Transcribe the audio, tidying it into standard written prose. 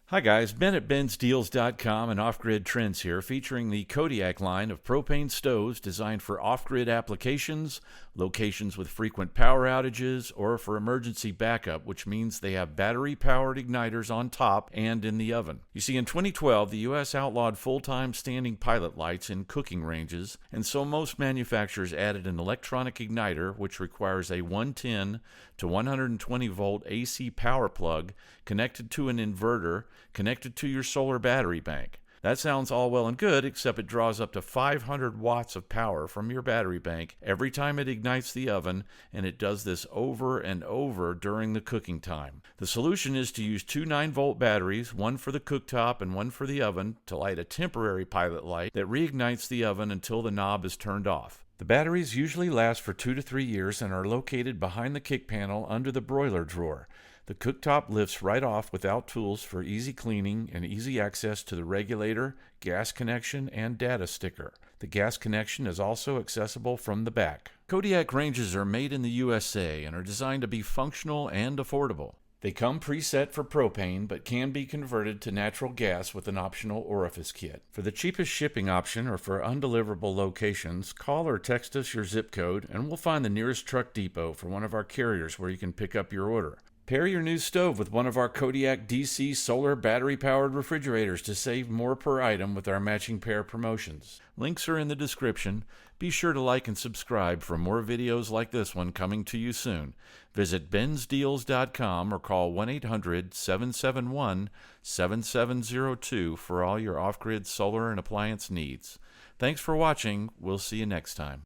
Hi guys, Ben at bensdeals.com and Off-Grid Trends here, featuring the Kodiak line of propane stoves designed for off-grid applications, locations with frequent power outages, or for emergency backup, which means they have battery-powered igniters on top and in the oven. You see, in 2012, the U.S. outlawed full-time standing pilot lights in cooking ranges, and so most manufacturers added an electronic igniter, which requires a 110 to 120 volt AC power plug connected to an inverter connected to your solar battery bank. That sounds all well and good, except it draws up to 500 watts of power from your battery bank every time it ignites the oven, and it does this over and over during the cooking time. The solution is to use two 9-volt batteries, one for the cooktop and one for the oven, to light a temporary pilot light that reignites the oven until the knob is turned off. The batteries usually last for 2 to 3 years and are located behind the kick panel under the broiler drawer. The cooktop lifts right off without tools for easy cleaning and easy access to the regulator, gas connection, and data sticker. The gas connection is also accessible from the back. Kodiak ranges are made in the USA and are designed to be functional and affordable. They come preset for propane, but can be converted to natural gas with an optional orifice kit. For the cheapest shipping option or for undeliverable locations, call or text us your zip code and we'll find the nearest truck depot for one of our carriers where you can pick up your order. Pair your new stove with one of our Kodiak DC solar battery-powered refrigerators to save more per item with our matching pair promotions. Links are in the description. Be sure to like and subscribe for more videos like this one coming to you soon. Visit bensdeals.com or call 1-800-771-7702 for all your off-grid solar and appliance needs. Thanks for watching. We'll see you next time.